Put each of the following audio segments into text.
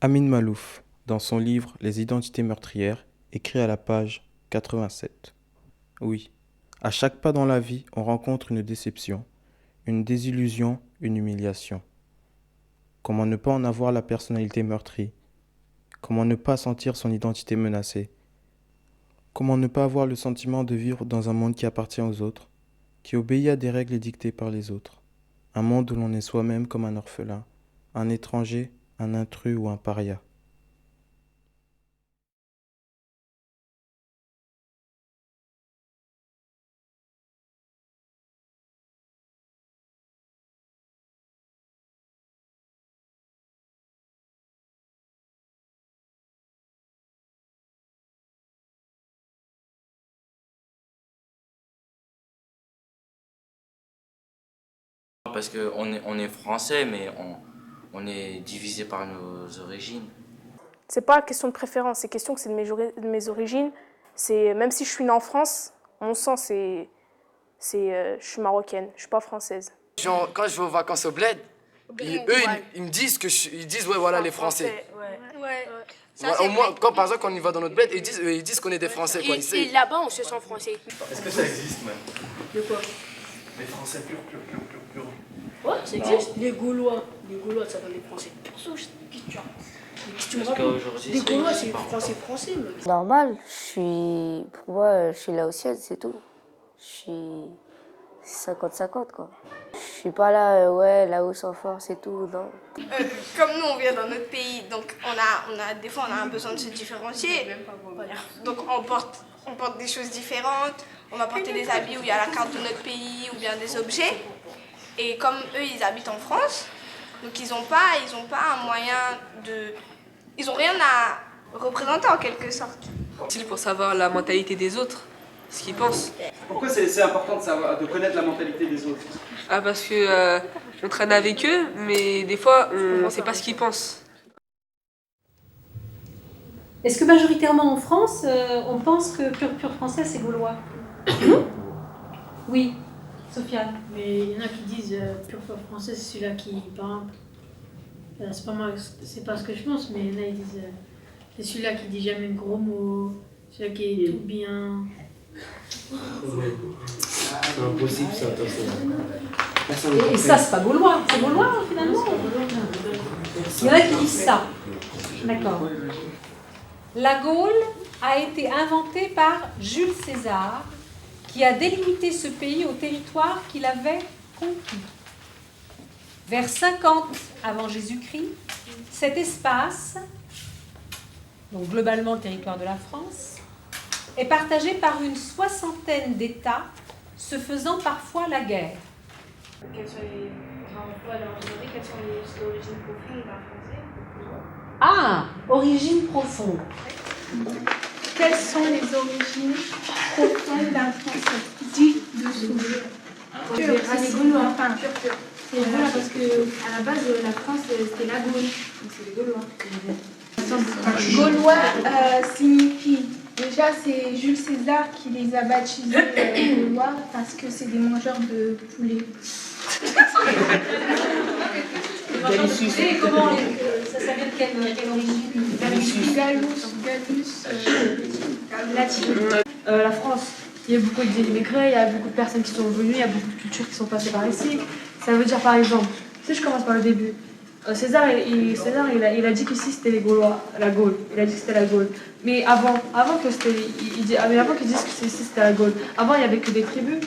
Amin Malouf, dans son livre Les identités meurtrières, écrit à la page 87. Oui, à chaque pas dans la vie, on rencontre une déception, une désillusion, une humiliation. Comment ne pas en avoir la personnalité meurtrie? Comment ne pas sentir son identité menacée? Comment ne pas avoir le sentiment de vivre dans un monde qui appartient aux autres, qui obéit à des règles dictées par les autres? Un monde où l'on est soi-même comme un orphelin, un étranger, un intrus ou un paria. Parce qu'on est français, mais on est divisé par nos origines. C'est pas question de préférence, c'est question que c'est de mes origines. C'est même si je suis née en France, mon sang je suis marocaine, je suis pas française. Genre, quand je vais aux vacances au bled, ils me disent ils disent ouais voilà les Français. Ouais. Au moins quand par exemple quand on y va dans notre bled, ils disent qu'on est des Français quoi. Et là-bas on se sent français. Est-ce que ça existe même? De quoi? Les Français purs. Ouais, ça existe. Les Gaulois, ça donne des Français. Des Gaulois, c'est français. Normal, pour moi, je suis laotienne, c'est tout. Je suis 50-50, quoi. Je suis pas là, ouais, Laos en force et tout, non. Comme nous, on vient dans notre pays, donc des fois, on a un besoin de se différencier. Donc, on porte des choses différentes. On va porter des habits où il y a la carte de notre pays ou bien des objets. Et comme eux, ils habitent en France, donc ils ont pas un moyen de... Ils ont rien à représenter en quelque sorte. Utile pour savoir la mentalité des autres, ce qu'ils pensent. Pourquoi c'est important de connaître la mentalité des autres? Ah, parce que on traîne avec eux, mais des fois on ne sait pas ce qu'ils pensent. Est-ce que majoritairement en France, on pense que pur français c'est gaulois? Oui, Sofiane. Mais il y en a qui disent pur français, c'est celui-là qui, par exemple, c'est pas moi, c'est pas ce que je pense, mais il y en a qui disent c'est celui-là qui dit jamais de gros mots, celui-là qui est tout bien. C'est impossible ça, Et ça, c'est pas gaulois. C'est gaulois finalement. Il y en a qui disent ça. D'accord. La Gaule a été inventée par Jules César, qui a délimité ce pays au territoire qu'il avait conquis. Vers 50 avant Jésus-Christ, cet espace, donc globalement le territoire de la France, est partagé par une soixantaine d'États, se faisant parfois la guerre. Quelles sont les origines profondes d'un Français? Ah, origine profonde. Quelles sont les origines profondes d'un Français? Dit dessous. C'est les Gaulois, c'est les Gaulois parce que à la base la France c'était la Gaule, donc c'est les Gaulois. Gaulois signifie, déjà c'est Jules César qui les a baptisés Gaulois parce que c'est des mangeurs de poulet. Et comment ça vient de quelle origine? Gallus, latine. La France, il y a beaucoup d'immigrés, il y a beaucoup de personnes qui sont venues, il y a beaucoup de cultures qui sont passées par ici. Ça veut dire par exemple, si je commence par le début, César, il a dit qu'ici c'était les Gaulois, la Gaule. Il a dit que c'était la Gaule. Mais avant qu'ils disent que ici c'était la Gaule, avant il n'y avait que des tribus.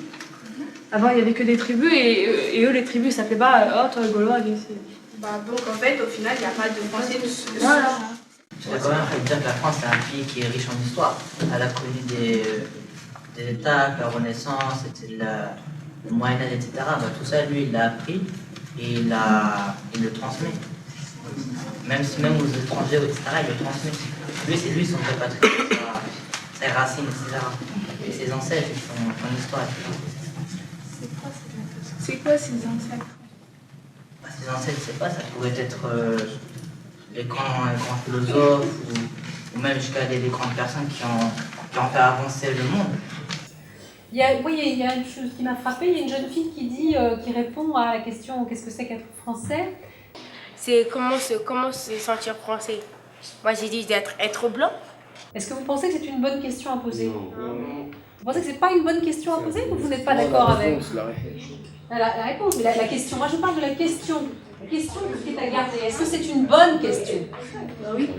Avant il y avait que des tribus et eux les tribus ça fait pas oh toi le Gaulois viens ici. Donc en fait au final il n'y a pas de Français de voilà. Je voudrais quand même dire que la France c'est un pays qui est riche en histoire. Elle a connu des étapes, la Renaissance, le Moyen-Âge, etc. Tout ça, lui, il l'a appris et il le transmet. Même aux étrangers, etc., il le transmet. Lui, c'est lui son vrai patrimoine, ses racines, etc. Et ses ancêtres, son histoire, etc. C'est quoi ces ancêtres? Ses ancêtres, je sais pas, ça pourrait être les grands philosophes ou même jusqu'à des grandes personnes qui ont fait avancer le monde. Il y a une chose qui m'a frappée, il y a une jeune fille qui répond à la question « Qu'est-ce que c'est qu'être français ?» c'est comment se sentir français. Moi, j'ai dit être blanc. Est-ce que vous pensez que c'est une bonne question à poser? Vous pensez que c'est pas une bonne question à poser ou vous n'êtes pas d'accord avec la réponse, mais la question. Moi, je parle de la question. La question qui est à garder. Est-ce que c'est une bonne question? Oui.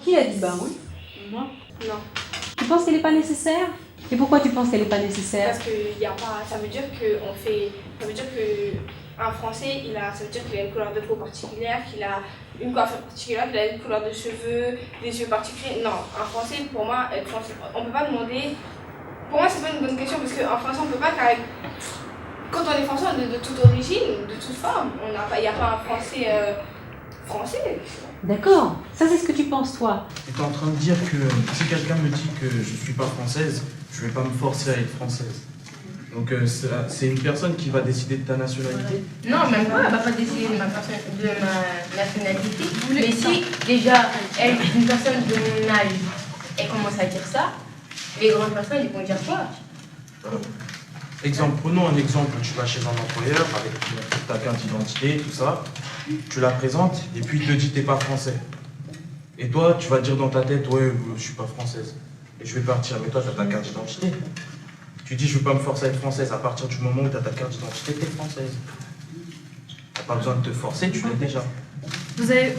Qui a dit oui? Moi? Non. Tu penses qu'elle n'est pas nécessaire? Et pourquoi tu penses qu'elle n'est pas nécessaire? Parce que y a pas, ça veut dire que un Français, ça veut dire qu'il a une couleur de peau particulière, qu'il a une coiffure particulière, qu'il a une couleur de cheveux, des yeux particuliers. Non, un Français, pour moi, être Français, on peut pas demander. Pour moi, c'est pas une bonne question parce qu'en Français, on peut pas. Quand on est Français, on est de toute origine, de toute forme. Il n'y a pas un Français français. D'accord. Ça, c'est ce que tu penses, toi. Tu es en train de dire que si quelqu'un me dit que je ne suis pas française, je ne vais pas me forcer à être française. Donc c'est une personne qui va décider de ta nationalité? Non, même pas, elle va pas décider de ma nationalité. Mais si déjà, une personne de mon âge, elle commence à dire ça, les grandes personnes, ils vont dire quoi? Exemple, prenons un exemple, tu vas chez un employeur avec ta carte d'identité, tout ça, tu la présentes et puis il te dit t'es pas français. Et toi, tu vas dire dans ta tête, ouais, je suis pas française. Et je vais partir, mais toi, tu as ta carte d'identité. Tu dis, je veux pas me forcer à être française. À partir du moment où tu as ta carte d'identité, tu es française. Tu n'as pas besoin de te forcer, tu l'es déjà. Vous avez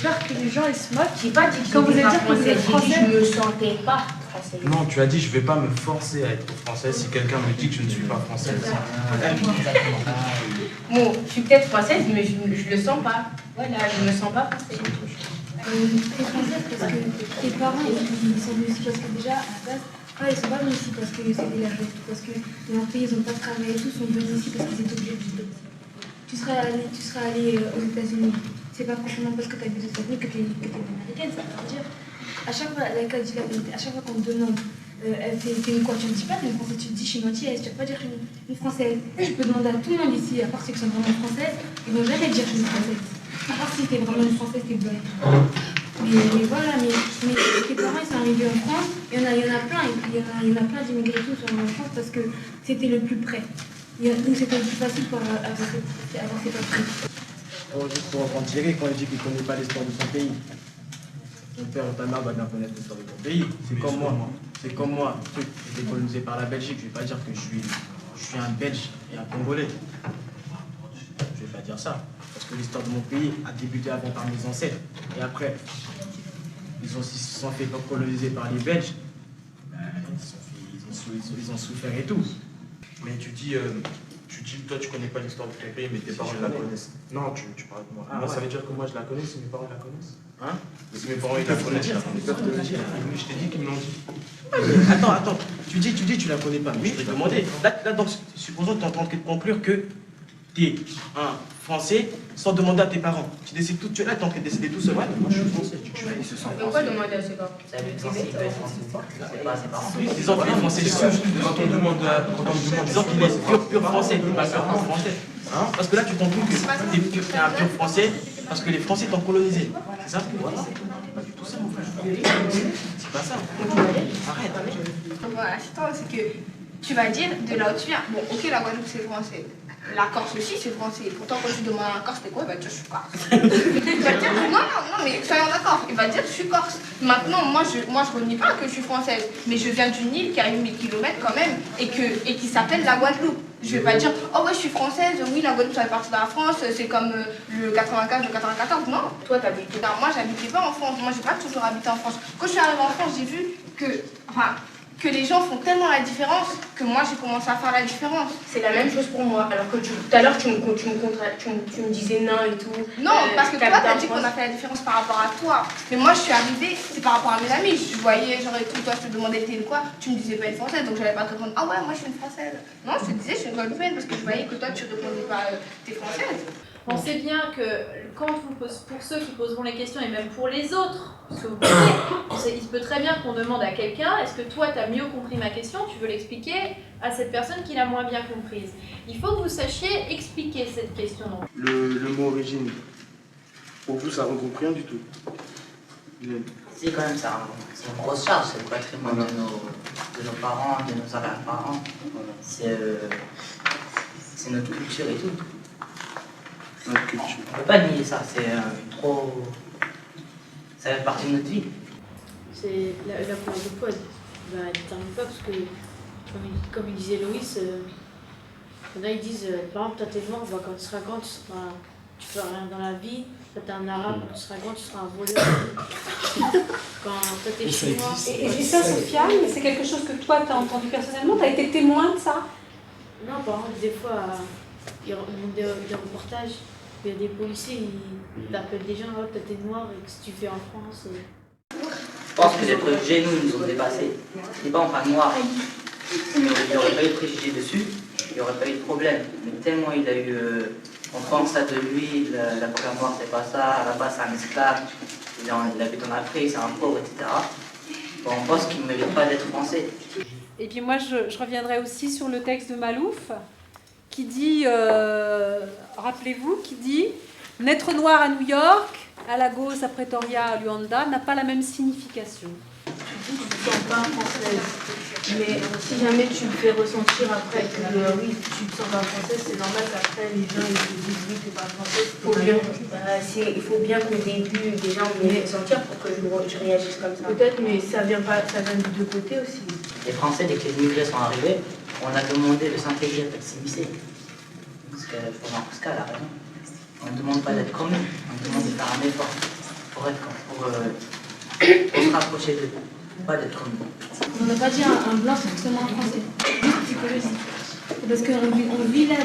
peur que les gens ils se moquent? J'ai pas dit que quand vous j'étais allez pas dire que vous êtes française, français. je me sentais pas française. Non, tu as dit, je vais pas me forcer à être française si quelqu'un me dit que je ne suis pas française. Bon, je suis peut-être française, mais je le sens pas. Voilà, je me sens pas française. T'es française parce que tes parents ils sont venus ici parce que déjà à la base, ils sont pas venus ici parce que c'était la joie, parce que dans leur pays ils ont pas travaillé et tout, ils sont venus ici parce qu'ils étaient obligés de vivre. Tu seras allé aux États-Unis. C'est pas forcément parce que tu habites aux États-Unis que tu es américaine, ça veut dire. À chaque fois, à chaque fois qu'on te demande t'es une quoi, tu ne dis pas t'es une française, tu te dis je suis une antillaise, tu vas pas dire une française. Je peux demander à tout le monde ici, à part ceux qui sont vraiment françaises, ils vont jamais dire je suis une française. À part si t'es vraiment une française, t'es blanche. Mais voilà, mais tes parents ils sont arrivés en France, il y en a plein, il y en a plein d'immigrés qui sont arrivés en France parce que c'était le plus près. Donc c'était le plus facile pour avoir ses papiers. Juste pour reprendre Thierry, quand il dit qu'il ne connaît pas l'histoire de son pays. Ton père ou ta mère doit bien connaître l'histoire de ton pays. C'est comme moi. C'est comme moi. J'ai été colonisé par la Belgique. Je ne vais pas dire que je suis un Belge et un Congolais. Je ne vais pas dire ça. Parce que l'histoire de mon pays a débuté avant par mes ancêtres. Et après, ils se sont fait coloniser par les Belges. Ils ont souffert et tout. Mais tu dis, toi tu connais pas l'histoire de ton pays, mais tes parents la connaissent. Non, tu parles de moi. Moi, ça veut dire que moi je la connais si mes parents la connaissent. Hein? Si mes parents ils la connaissent, ils peuvent te le dire. Je t'ai dit qu'ils me l'ont dit. Attends, tu dis tu la connais pas. Oui, je t'ai demandé. Là, donc, supposons que tu es en train de conclure que tu es un Français sans demander à tes parents. Tu décides tout, là, tu es en train de décider tout seul. Ouais, moi je suis Français. Ils se sentent Pourquoi demander à ses parents? Disons qu'il est français, quand on demande, disons qu'il est pur français, pas pur français. Hein? Parce que là, tu t'en compte que tu es un pur français parce que les Français t'ont colonisé. C'est ça? Voilà. Pas du tout ça, mon frère. C'est pas ça. Arrête. Voilà, c'est que tu vas dire de là où tu viens. Bon, ok, la Guadeloupe c'est français. La Corse aussi c'est français. Pourtant, quand tu demandes à un Corse, c'est quoi? Il va dire je suis Corse. Il va dire non, mais soyons d'accord. Il va dire je suis Corse. Maintenant, moi je renie pas que je suis française. Mais je viens d'une île qui a 1000 km quand même et qui s'appelle la Guadeloupe. Je vais pas dire oh ouais, je suis française, oui, la Guadeloupe ça fait partie de la France, c'est comme le 95, le 94. Non, toi t'habites. Moi j'habitais pas en France. Moi j'ai pas toujours habité en France. Quand je suis arrivée en France, j'ai vu que les gens font tellement la différence que moi j'ai commencé à faire la différence. C'est la même chose pour moi. Alors que tout à l'heure tu me disais non et tout. Non, parce que toi t'as dit qu'on a fait la différence par rapport à toi. Mais moi je suis arrivée, c'est par rapport à mes amis. Je voyais genre et tout, toi je te demandais t'es quoi, tu me disais pas une française, donc j'allais pas te répondre ah ouais moi je suis une française. Non, je te disais je suis une Guadeloupéenne parce que je voyais que toi tu répondais pas t'es française. On sait bien que pour ceux qui poseront les questions et même pour les autres, parce que vous posez, il se peut très bien qu'on demande à quelqu'un, est-ce que toi tu as mieux compris ma question, tu veux l'expliquer à cette personne qui l'a moins bien comprise. Il faut que vous sachiez expliquer cette question. Le mot origine, pour vous ça regroupe rien du tout. Si, quand même, c'est une grosse charge, c'est le patrimoine de nos parents, de nos arrière-parents. C'est notre culture et tout. notre culture. On ne peut pas nier ça, c'est trop... Ça fait partie de notre vie. C'est la couleur de peau, elle ne détermine pas parce que, comme il disait Loïs, il y en a ils disent, par exemple, toi t'es noir, bah, quand tu seras grand, tu feras rien dans la vie. Toi t'es un arabe, quand tu seras grand, tu seras un voleur. Quand toi t'es chinois. Et ça, Sofiane, c'est quelque chose que toi t'as entendu personnellement, t'as été témoin de ça? Non, par exemple, des fois, ils montrent des reportages, il y a des policiers, ils appellent des gens, oh, toi t'es noir, et qu'est-ce que tu fais en France? Je pense que les préjugés, nous ont dépassés. C'est pas enfin noir. Il n'y aurait pas eu de préjugés dessus, il n'y aurait pas eu de problème. Mais tellement il a eu. On pense ça de lui, la couleur noire c'est pas ça, à la base c'est un esclave, il habite en Afrique, c'est un pauvre, etc. Bon, on pense qu'il ne mérite pas d'être français. Et puis moi, je reviendrai aussi sur le texte de Malouf, qui dit, rappelez-vous, qui dit « Naître noir à New York, à Lagos, à Pretoria, à Luanda, n'a pas la même signification. » Tu ne te sens pas française. Mais si jamais tu me fais ressentir après que oui, tu ne te sens pas française, c'est normal qu'après les gens ils te disent oui, tu n'es pas française. Il faut bien qu'au début, déjà, on me fait sentir pour que je réagisse comme ça. Peut-être, mais ça vient des deux côtés aussi. Les Français, dès que les immigrés sont arrivés, on a demandé de s'intégrer avec CIC. Parce que Florent Cusca a raison. On ne demande pas d'être comme eux, on demande de faire un effort pour se rapprocher d'eux, pas d'être comme eux. On n'a pas dit un blanc, c'est forcément un français. Juste psychologique. Parce qu'on vit là,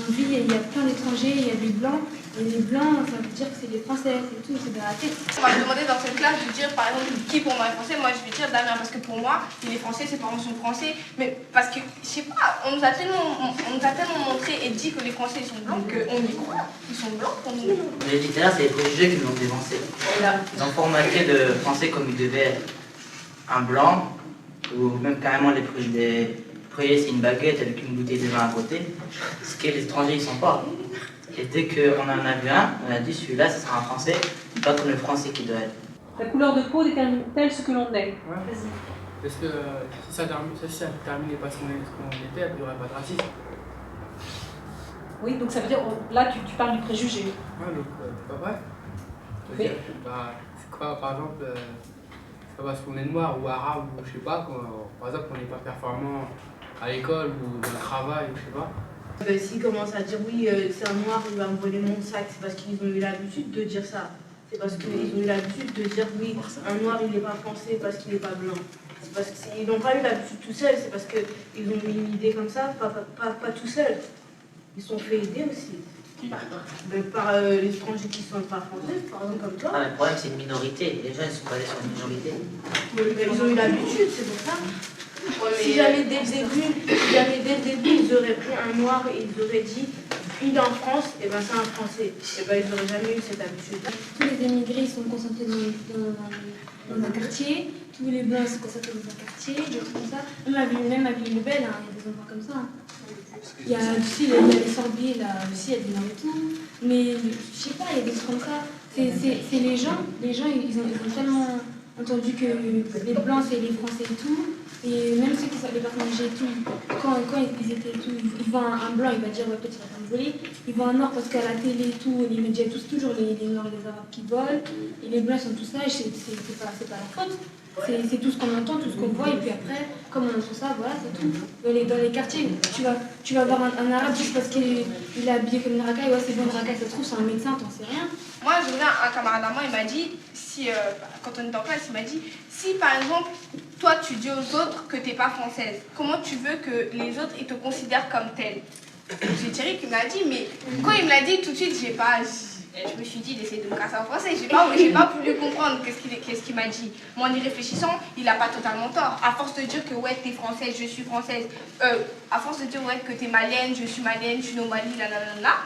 il y a plein d'étrangers, il y a des blancs. Et les blancs, ça veut dire que c'est des Français, c'est tout, c'est dans la tête. On m'a demandé dans cette classe de dire par exemple qui pour moi est français. Moi je vais dire Damien parce que pour moi il est français, ses parents sont français. Mais parce que je sais pas, on nous a tellement montré et dit que les Français ils sont blancs qu'on y croit. Ils sont blancs pour nous. Les littéraires, c'est les préjugés qui l'ont dévancé. Ils ont formaté le français comme il devait être. Un blanc, ou même carrément les préjugés, c'est une baguette avec une bouteille de vin à côté. Ce que les étrangers ils sont pas. Et dès qu'on en a vu un, on a dit celui-là, ce sera un Français, pas comme le Français qui doit être. La couleur de peau détermine-t-elle ce que l'on est? Parce que si ça terminait pas ce qu'on était, il n'y aurait pas de racisme. Oui, donc ça veut dire, là tu parles du préjugé. Ouais, donc c'est pas vrai. C'est quoi, par exemple, c'est pas parce qu'on est noir ou arabe ou je sais pas, par exemple, qu'on n'est pas performant à l'école ou dans le travail, je sais pas. S'ils commencent à dire oui, c'est un noir, il va me voler mon sac, c'est parce qu'ils ont eu l'habitude de dire ça. C'est parce qu'ils ont eu l'habitude de dire oui, un noir il n'est pas français parce qu'il n'est pas blanc. C'est parce qu'ils n'ont pas eu l'habitude tout seuls, c'est parce qu'ils ont eu une idée comme ça, pas tout seuls. Ils sont fait aider aussi. Par les étrangers qui ne sont pas français, par exemple comme toi. Ah, mais le problème c'est une minorité, les gens ils sont basés sur une minorité. Ils ont eu l'habitude, c'est pour ça. Si jamais dès le début, ils auraient pris un noir et ils auraient dit il est en France, et ben c'est un Français. Et ben ils n'auraient jamais eu cette habitude. Tous les émigrés sont concentrés dans un quartier, tous les blancs sont concentrés dans un quartier, des trucs comme ça. Même à Ville-le-Bel, hein, il y a des endroits comme ça. Il y a aussi les Sorbiers, là aussi, il y a des noms et tout. Mais je sais pas, il y a des trucs comme ça. C'est les gens, ils ont tellement entendu que les blancs c'est les Français et tout. Et même ceux qui sont les personnes âgées et tout, quand ils étaient tout, ils voient un blanc, il va dire ouais, peut-être il va pas me voler. Ils voient un noir parce qu'à la télé et tout, les médias tous toujours les noirs et les arabes qui volent. Et les blancs sont tous là, et c'est pas la faute. C'est tout ce qu'on entend, tout ce qu'on voit, et puis après, comme on entend ça, voilà, c'est tout. Dans les quartiers, tu vas voir un arabe juste parce qu'il est habillé comme une racaille, ouais c'est bon une racaille, ça se trouve c'est un médecin, t'en sais rien. Moi, je reviens à un camarade à moi, il m'a dit, quand on était en classe, il m'a dit, si par exemple, toi tu dis aux autres que t'es pas française, comment tu veux que les autres ils te considèrent comme telle? C'est Thierry qui m'a dit, mais quand il me l'a dit tout de suite, je me suis dit d'essayer de me casser en français, j'ai pas pu comprendre qu'est-ce qu'il m'a dit. Moi, en y réfléchissant, il a pas totalement tort. À force de dire que ouais, t'es française, je suis française, à force de dire ouais, que t'es malienne, je suis au Mali, là.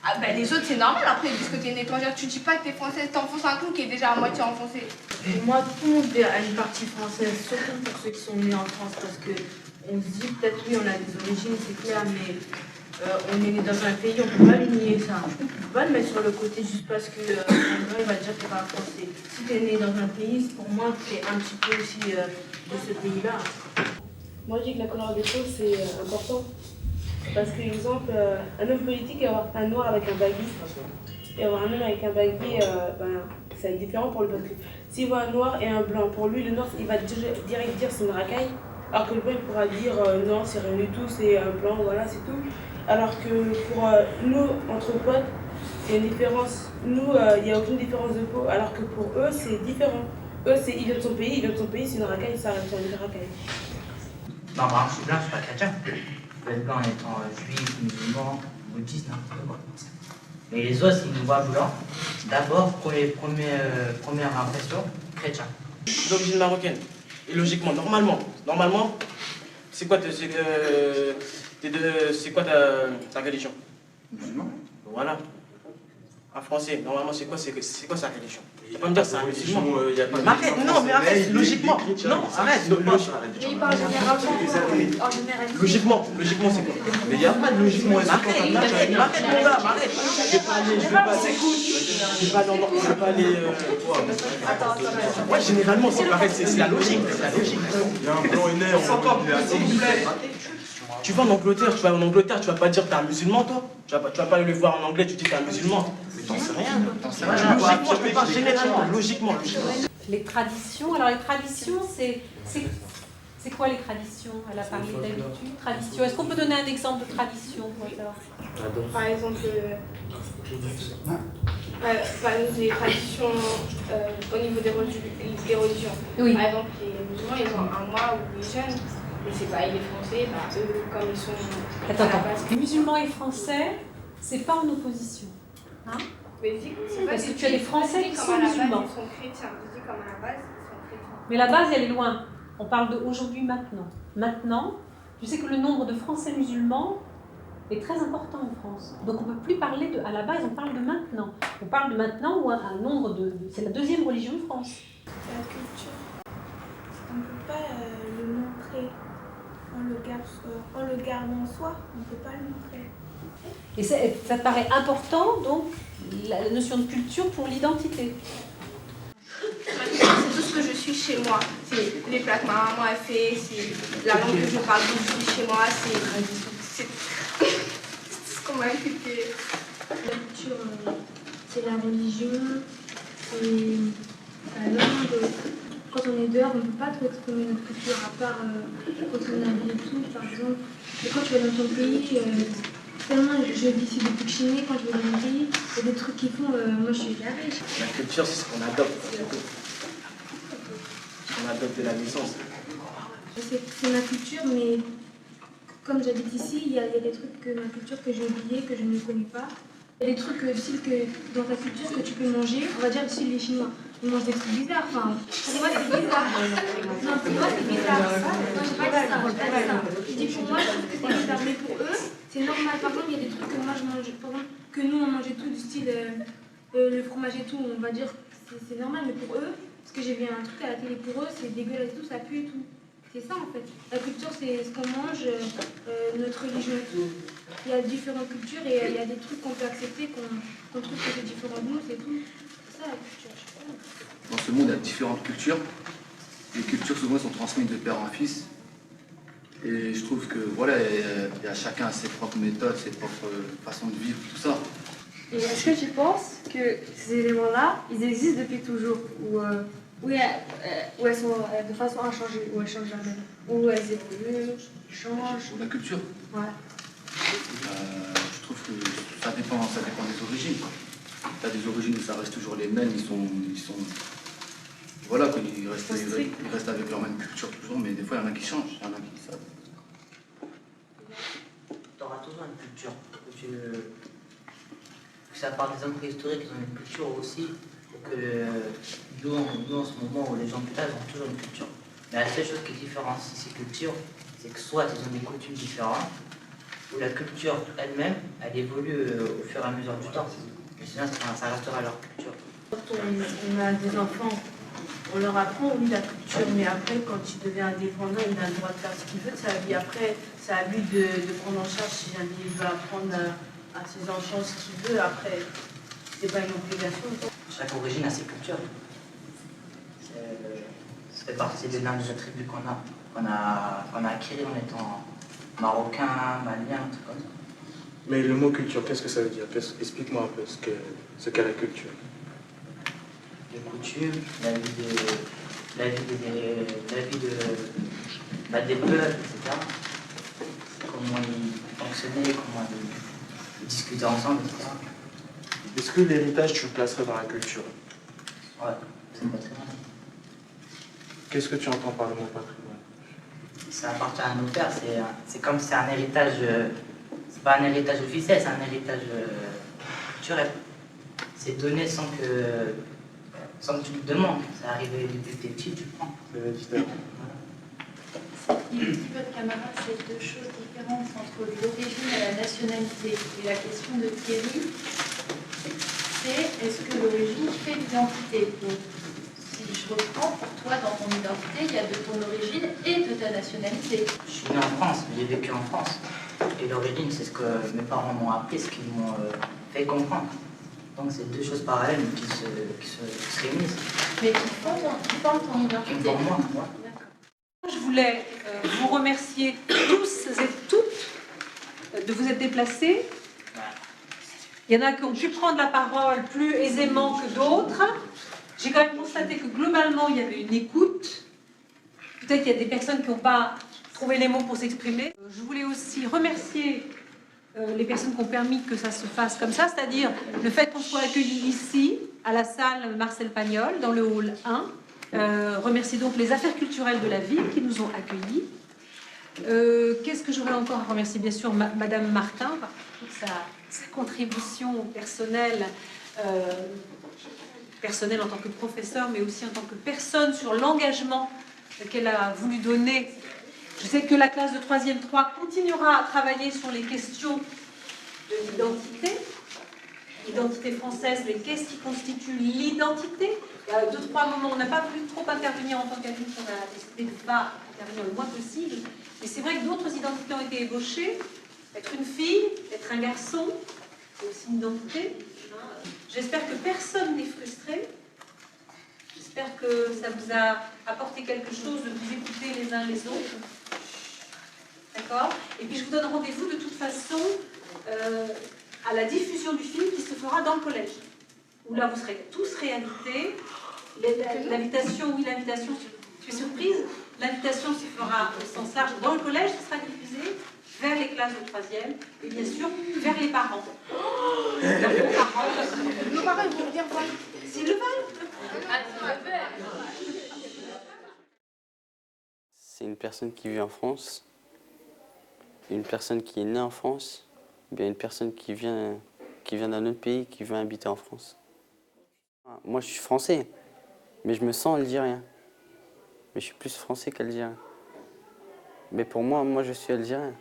Ah ben les autres c'est normal après, puisque t'es une étrangère, tu dis pas que t'es française, t'enfonces un clou qui est déjà à moitié enfoncé. Pour moi, tout le monde a une partie française, surtout pour ceux qui sont nés en France, parce qu'on se dit peut-être oui, on a des origines, c'est clair, mais on est né dans un pays, on peut pas le nier ça. On peut pas le mettre sur le côté juste parce que il va dire que t'es pas français. Si t'es né dans un pays, pour moi, t'es un petit peu aussi de ce pays-là. Moi, je dis que la couleur des peau, c'est important. Parce que, exemple, un homme politique et avoir un noir avec un baggy, et avoir un homme avec un baggy, c'est différent pour lui. Parce que s'il voit un noir et un blanc, pour lui, le noir, il va direct dire c'est une racaille. Alors que le blanc, il pourra dire non, c'est rien du tout, c'est un blanc, voilà, c'est tout. Alors que pour nous, entre potes, il y a une différence. Nous, il n'y a aucune différence de peau. Alors que pour eux, c'est différent. Eux, il vient de son pays, c'est une racaille, ça reste une racaille. Non, par exemple, je suis blanc, je suis pas chrétien. Je peux être blanc en étant juif, musulman, bouddhiste, n'importe quoi. Mais les autres, s'ils nous voient blanc, d'abord, première impression, chrétien. D'origine marocaine. Et logiquement, normalement, c'est quoi, c'est quoi ta religion? Musulman. Voilà. Un Français, normalement, c'est quoi sa religion? Tu vas pas me dire que c'est un musulman. Arrête, non, mais arrête, logiquement. Non, arrête. Mais il parle généralement. En général. Logiquement, c'est quoi? Mais il n'y a pas de logiquement. Arrête, mon gars, arrête. Je vais pas aller. Ouais, généralement, c'est pareil, c'est la logique. Il y a un blanc et nègre, il est assis. Tu vas en Angleterre, tu vas pas dire que t'es un musulman, toi? Tu vas pas aller le voir en anglais, tu dis que t'es un musulman. T'en sais rien. Logiquement, je te parle généralement, logiquement. Les traditions, alors les traditions, c'est quoi les traditions? Elle a parlé d'habitude, tradition. Est-ce qu'on peut donner un exemple de tradition? Par exemple, les traditions au niveau des religions. Oui. Par exemple, les musulmans, ils ont un mois où ils jeûnent. Mais c'est pas, les Français, eux, comme ils sont Attends. Musulmans et Français, c'est pas en opposition. Hein? Parce que tu as des Français qui sont musulmans. Ils sont chrétiens. Je dis comme à la base, ils sont chrétiens. Mais la base, elle est loin. On parle d'aujourd'hui, maintenant. Maintenant, je sais que le nombre de Français musulmans est très important en France. Donc on ne peut plus parler à la base, on parle de maintenant. On parle de maintenant où un nombre c'est la deuxième religion de France. La culture, on ne peut pas le montrer. On le garde en soi, on ne peut pas le montrer. Et ça te paraît important, donc, la notion de culture pour l'identité. C'est tout ce que je suis chez moi. C'est les plats que ma maman a fait, c'est la langue que je parle beaucoup chez moi, c'est ce qu'on m'a inculqué. La culture, c'est la religion, c'est la langue. Quand on est dehors, on ne peut pas trop exprimer notre culture, à part quand on habille et tout, par exemple. Et quand tu vas dans ton pays, tellement je vis ici depuis que je suis née, quand je vais dans mon pays, il y a des trucs qu'ils font, moi je suis gavé. La culture, c'est ce qu'on adopte. On adopte de la naissance. C'est ma culture, mais comme j'habite ici, il y a des trucs que ma culture que j'ai oubliés, que je ne connais pas. Il y a des trucs style que dans ta culture que tu peux manger, on va dire style les Chinois. Ils mangent des trucs bizarres, enfin, pour moi c'est bizarre. Non, pour moi c'est bizarre. Non, j'ai pas dit ça, je dis pour moi, je trouve que c'est bizarre, mais pour eux, c'est normal. Par contre, il y a des trucs que moi je mange, par exemple, que nous on mangeait tout, du style le fromage et tout, on va dire c'est normal, mais pour eux, parce que j'ai vu un truc à la télé, pour eux, c'est dégueulasse et tout, ça pue et tout. C'est ça en fait. La culture, c'est ce qu'on mange, notre religion et tout. Il y a différentes cultures et il y a des trucs qu'on peut accepter, qu'on trouve que c'est différent de nous, c'est tout. C'est ça la culture, je sais pas. Dans ce monde, il y a différentes cultures. Les cultures, souvent, sont transmises de père en fils. Et je trouve que, voilà, il y a chacun ses propres méthodes, ses propres façons de vivre, tout ça. Et est-ce que tu penses que ces éléments-là, ils existent depuis toujours? Ou elles sont de façon inchangée, ou elles changent jamais? Ou elles évoluent, changent? La culture? Ouais. Je trouve que ça dépend des origines. Tu as des origines où ça reste toujours les mêmes, ils sont voilà, ils restent avec leur même culture toujours, mais des fois il y en a qui changent, il y en a qui savent. Tu auras toujours une culture. Que ça part des hommes préhistoriques, ils ont une culture aussi. Et que nous, en ce moment, où les gens plus tard, ils ont toujours une culture. Mais la seule chose qui différencie ces cultures, c'est que soit ils ont des coutumes différentes, ou la culture elle-même, elle évolue au fur et à mesure du temps. Mais sinon, ça restera leur culture. Quand on a des enfants, on leur apprend, oui, la culture, mais après, quand il devient indépendant, il a le droit de faire ce qu'il veut de sa vie. Après, c'est à lui de prendre en charge si jamais il veut apprendre à ses enfants ce qu'il veut. Après, c'est pas une obligation. Chaque origine a ses cultures. Ça fait partie de l'un des attributs qu'on a acquis en étant marocain, malien, tout comme ça. Mais le mot culture, qu'est-ce que ça veut dire? Explique-moi un peu ce qu'est la culture. Les coutumes, la vie des peuples, etc. Comment ils fonctionnaient, comment ils discutaient ensemble, etc. Est-ce que l'héritage, tu le placerais dans la culture? Ouais, c'est le patrimoine. Qu'est-ce que tu entends par le mot patrimoine? Ça appartient à nos pères, c'est comme si c'est un héritage, c'est pas un héritage officiel, c'est un héritage culturel. C'est donné sans que tu le demandes. C'est arrivé depuis que t'es petit, tu le prends. C'est héréditaire. Il me dit votre camarade, c'est deux choses différentes entre l'origine et la nationalité. Et la question de Thierry, c'est est-ce que l'origine fait l'identité? Donc, si je reprends, pour toi, dans ton identité, il y a de ton origine et de ta nationalité. Je suis né en France, j'ai vécu en France. Et l'origine, c'est ce que mes parents m'ont appris, ce qu'ils m'ont fait comprendre. Donc c'est deux choses parallèles qui se réunissent. Mais qui forment ton identité. Pour moi, Je voulais vous remercier tous et toutes de vous être déplacés. Il y en a qui ont pu prendre la parole plus aisément que d'autres. J'ai quand même constaté que globalement, il y avait une écoute. Peut-être qu'il y a des personnes qui n'ont pas trouvé les mots pour s'exprimer. Je voulais aussi remercier les personnes qui ont permis que ça se fasse comme ça, c'est-à-dire le fait qu'on soit accueillis ici, à la salle Marcel Pagnol, dans le hall 1. Remercier donc les affaires culturelles de la ville qui nous ont accueillis. Qu'est-ce que j'aurais encore à remercier? Bien sûr, Madame Martin, pour toute sa contribution personnelle, personnelle en tant que professeur, mais aussi en tant que personne sur l'engagement qu'elle a voulu donner. Je sais que la classe de 3e 3 continuera à travailler sur les questions de l'identité. L'identité française, mais qu'est-ce qui constitue l'identité? Il y a 2-3 moments, on n'a pas voulu trop intervenir en tant qu'adulte, on a décidé de ne pas intervenir le moins possible. Mais c'est vrai que d'autres identités ont été ébauchées. Être une fille, être un garçon, c'est aussi une identité. J'espère que personne n'est frustré. J'espère que ça vous a apporté quelque chose de vous écouter les uns les autres. D'accord? Et puis je vous donne rendez-vous de toute façon à la diffusion du film qui se fera dans le collège. Où là vous serez tous réinvités. L'invitation, oui, l'invitation, tu es surprise, l'invitation se fera au sens large dans le collège, qui sera diffusée vers les classes de 3e et bien sûr vers les parents. Nos parents ils vont dire quoi? S'ils le veulent. C'est une personne qui vit en France, une personne qui est née en France, ou bien une personne qui vient d'un autre pays, qui veut habiter en France. Moi, je suis français, mais je me sens algérien. Mais je suis plus français qu'algérien. Mais pour moi, je suis algérien.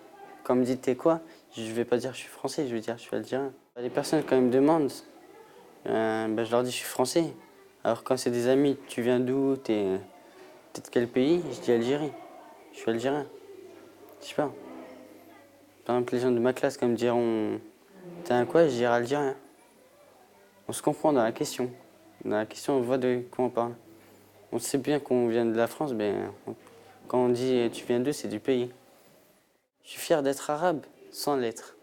Quand on me dit t'es quoi, je ne vais pas dire je suis français, je vais dire je suis algérien. Les personnes, quand ils me demandent, je leur dis je suis français. Alors quand c'est des amis, tu viens d'où, t'es de quel pays, je dis Algérie. Je suis algérien. Je sais pas. Par exemple, les gens de ma classe, quand ils me diront t'es un quoi, je dirai algérien. On se comprend dans la question. Dans la question, on voit de quoi on parle. On sait bien qu'on vient de la France, mais quand on dit tu viens d'où, c'est du pays. Je suis fier d'être arabe, sans l'être.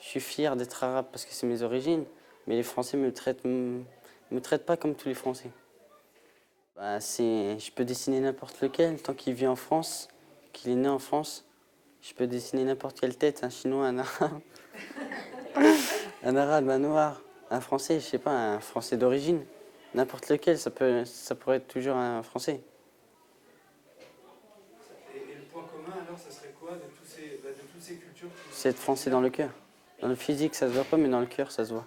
Je suis fier d'être arabe parce que c'est mes origines, mais les Français me traitent pas comme tous les Français. Je peux dessiner n'importe lequel, tant qu'il vit en France, qu'il est né en France. Je peux dessiner n'importe quelle tête, un Chinois, un Arabe, un Arabe, un Noir, un Français, je sais pas, un Français d'origine. N'importe lequel, ça pourrait être toujours un Français. Et le point commun, alors, ça serait quoi de toutes ces cultures? C'est être Français dans le cœur. Dans le physique, ça se voit pas, mais dans le cœur, ça se voit.